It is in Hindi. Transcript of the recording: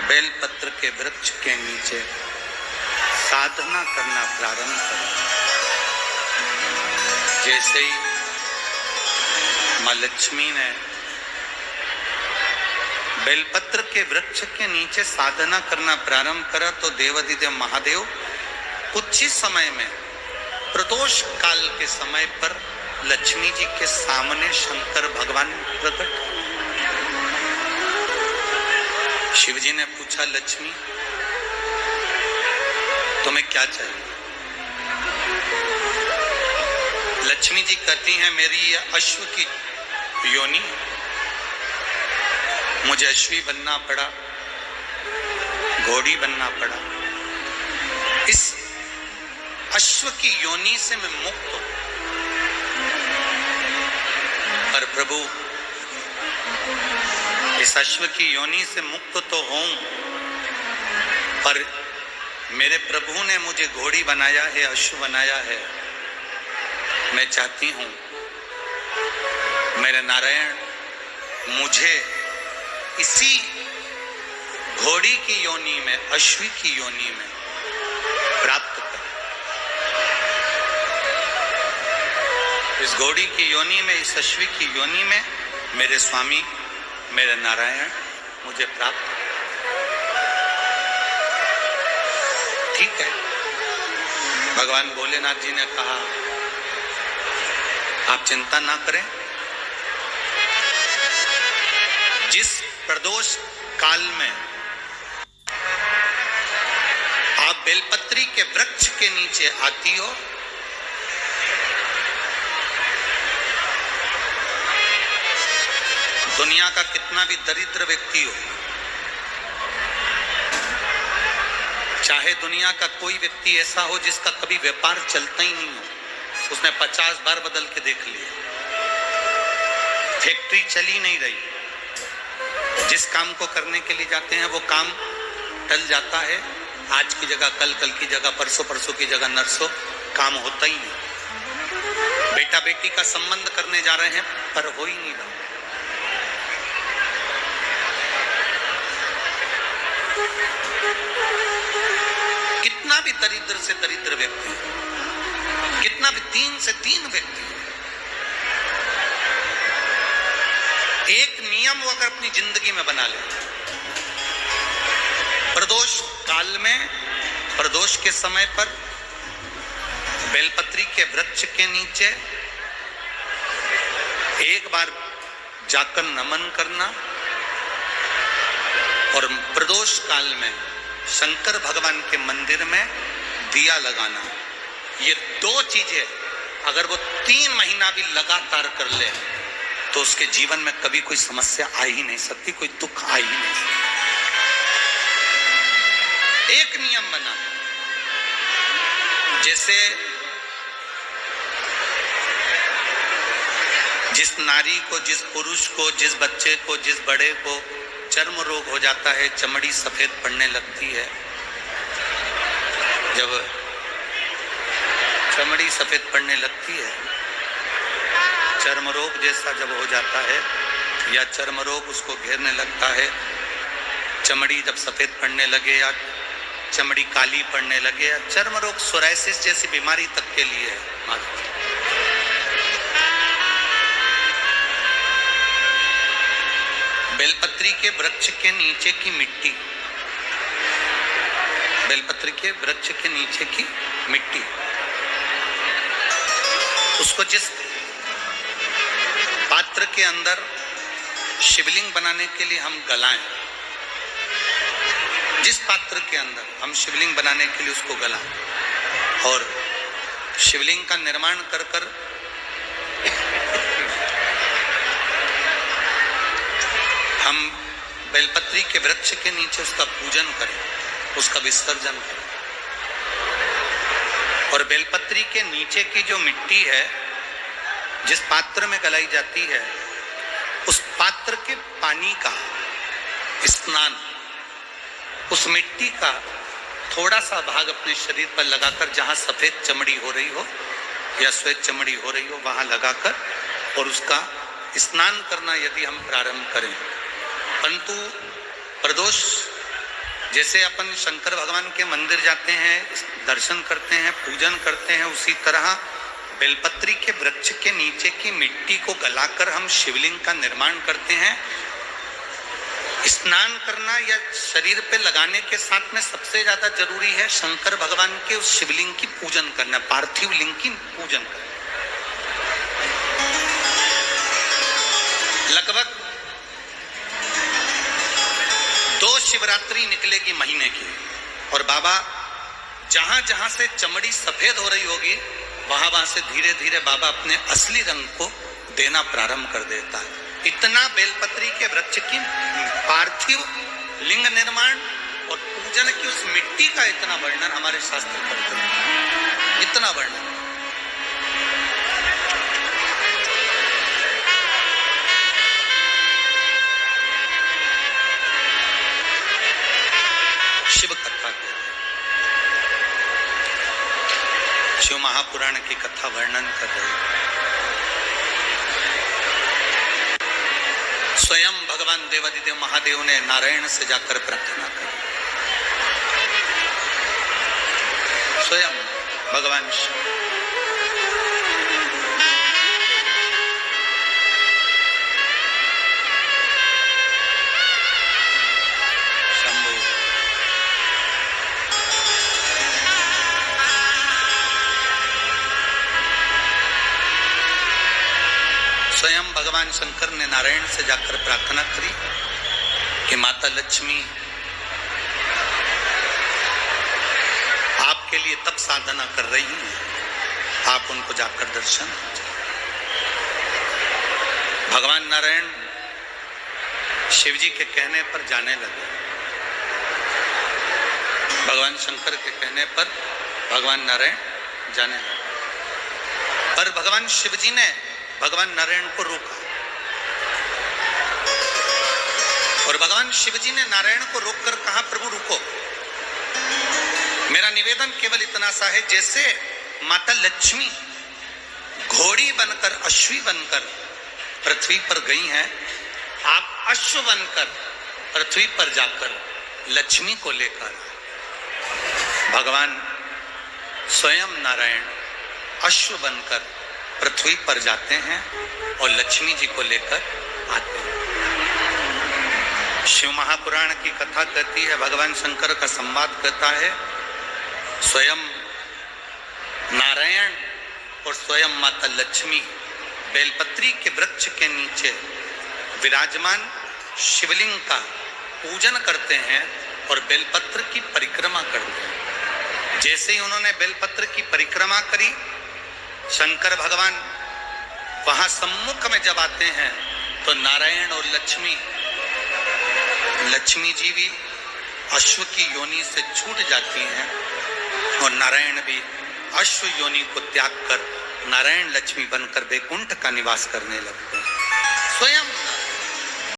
बेलपत्र के वृक्ष के नीचे साधना करना प्रारंभ करें। जैसे ही मां लक्ष्मी ने बेलपत्र के वृक्ष के नीचे साधना करना प्रारंभ करा तो देवाधिदेव महादेव कुछ ही समय में प्रदोष काल के समय पर लक्ष्मी जी के सामने शंकर भगवान प्रकट। शिव जी ने पूछा, लक्ष्मी तुम्हें क्या चाहिए? लक्ष्मी जी कहती हैं, मेरी ये अश्व की योनि, मुझे अश्वी बनना पड़ा, घोड़ी बनना पड़ा। इस अश्व की योनि से मैं मुक्त हूं, पर प्रभु इस अश्व की योनि से मुक्त तो हूं, पर मेरे प्रभु ने मुझे घोड़ी बनाया है, अश्व बनाया है। मैं चाहती हूं मेरे नारायण मुझे इसी घोड़ी की योनि में, अश्वी की योनि में प्राप्त कर। इस घोड़ी की योनि में, इस अश्वी की योनि में मेरे स्वामी, मेरे नारायण मुझे प्राप्त। ठीक है, भगवान भोलेनाथ जी ने कहा, आप चिंता ना करें, जिस प्रदोष काल में आप बेलपत्री के वृक्ष के नीचे आती हो, दुनिया का कितना भी दरिद्र व्यक्ति हो, चाहे दुनिया का कोई व्यक्ति ऐसा हो जिसका कभी व्यापार चलता ही नहीं हो, उसने 50 बार बदल के देख लिया, फैक्ट्री चली नहीं रही, जिस काम को करने के लिए जाते हैं वो काम टल जाता है, आज की जगह कल, कल की जगह परसों, परसों की जगह नरसों, काम होता ही नहीं। बेटा बेटी का संबंध करने जा रहे हैं पर हो ही नहीं रहा। कितना भी दरिद्र से दरिद्र व्यक्ति, कितना भी दीन से दीन व्यक्ति, एक नियम वो अगर अपनी जिंदगी में बना ले, प्रदोष काल में, प्रदोष के समय पर बेलपत्री के वृक्ष के नीचे एक बार जाकर नमन करना और प्रदोष काल में शंकर भगवान के मंदिर में दिया लगाना, ये दो चीजें अगर वो 3 महीना भी लगातार कर ले तो उसके जीवन में कभी कोई समस्या आ ही नहीं सकती, कोई दुख आ ही नहीं सकता। एक नियम बना, जैसे जिस नारी को, जिस पुरुष को, जिस बच्चे को, जिस बड़े को चर्म रोग हो जाता है, चमड़ी सफेद पड़ने लगती है, जब चमड़ी सफेद पड़ने लगती है, चर्म रोग जैसा जब हो जाता है या चर्म रोग उसको घेरने लगता है, चमड़ी जब सफेद पड़ने लगे या चमड़ी काली पड़ने लगे या चर्म रोग, सोराइसिस जैसी बीमारी तक के लिए है, बेलपत्री के वृक्ष के नीचे की मिट्टी, बेलपत्री के वृक्ष के नीचे की मिट्टी, उसको जिस पात्र के अंदर शिवलिंग बनाने के लिए हम गलाएं, जिस पात्र के अंदर हम शिवलिंग बनाने के लिए उसको गलाएं और शिवलिंग का निर्माण कर कर हम बेलपत्री के वृक्ष के नीचे उसका पूजन करें, उसका विसर्जन करें। और बेलपत्री के नीचे की जो मिट्टी है, जिस पात्र में गलाई जाती है, उस पात्र के पानी का स्नान, उस मिट्टी का थोड़ा सा भाग अपने शरीर पर लगाकर, जहां सफेद चमड़ी हो रही हो या श्वेत चमड़ी हो रही हो, वहां लगाकर और उसका स्नान करना यदि हम प्रारंभ करें। परंतु प्रदोष जैसे अपन शंकर भगवान के मंदिर जाते हैं, दर्शन करते हैं, पूजन करते हैं, उसी तरह बेलपत्री के वृक्ष के नीचे की मिट्टी को गलाकर हम शिवलिंग का निर्माण करते हैं। स्नान करना या शरीर पे लगाने के साथ में सबसे ज्यादा जरूरी है शंकर भगवान के उस शिवलिंग की पूजन करना, पार्थिव लिंग की पूजन करना। लगभग 2 शिवरात्रि निकलेगी महीने की, और बाबा जहां जहां से चमड़ी सफेद हो रही होगी वहां वहां से धीरे धीरे बाबा अपने असली रंग को देना प्रारंभ कर देता है। इतना बेलपत्री के वृक्ष की पार्थिव लिंग निर्माण और पूजन की उस मिट्टी का इतना वर्णन हमारे शास्त्र करते हैं, इतना वर्णन। शिव कथा कहते हैं, शिव महापुराण की कथा वर्णन कर रहे हैं। स्वयं भगवान देवादिदेव महादेव ने नारायण से जाकर प्रार्थना की। स्वयं भगवान शंभु स्वयं भगवान शंकर ने नारायण से जाकर प्रार्थना करी कि माता लक्ष्मी आपके लिए तप साधना कर रही हैं, आप उनको जाकर दर्शन। भगवान नारायण शिव जी के कहने पर जाने लगे। भगवान शंकर के कहने पर भगवान नारायण जाने लगे, पर भगवान शिव जी ने भगवान नारायण को रोका, और भगवान शिव जी ने नारायण को रोककर कहा, प्रभु रुको, मेरा निवेदन केवल इतना सा है, जैसे माता लक्ष्मी घोड़ी बनकर, अश्वी बनकर पृथ्वी पर गई हैं, आप अश्व बनकर पृथ्वी पर जाकर लक्ष्मी को लेकर। भगवान स्वयं नारायण अश्व बनकर पृथ्वी पर जाते हैं और लक्ष्मी जी को लेकर आते हैं। शिव महापुराण की कथा कहती है, भगवान शंकर का संवाद कहता है, स्वयं नारायण और स्वयं माता लक्ष्मी बेलपत्री के वृक्ष के नीचे विराजमान शिवलिंग का पूजन करते हैं और बेलपत्र की परिक्रमा करते हैं। जैसे ही उन्होंने बेलपत्र की परिक्रमा करी, शंकर भगवान वहां सम्मुख में जब आते हैं तो नारायण और लक्ष्मी जी भी अश्व की योनि से छूट जाती हैं और नारायण भी अश्व योनि को त्याग कर नारायण लक्ष्मी बनकर वैकुंठ का निवास करने लगते हैं। स्वयं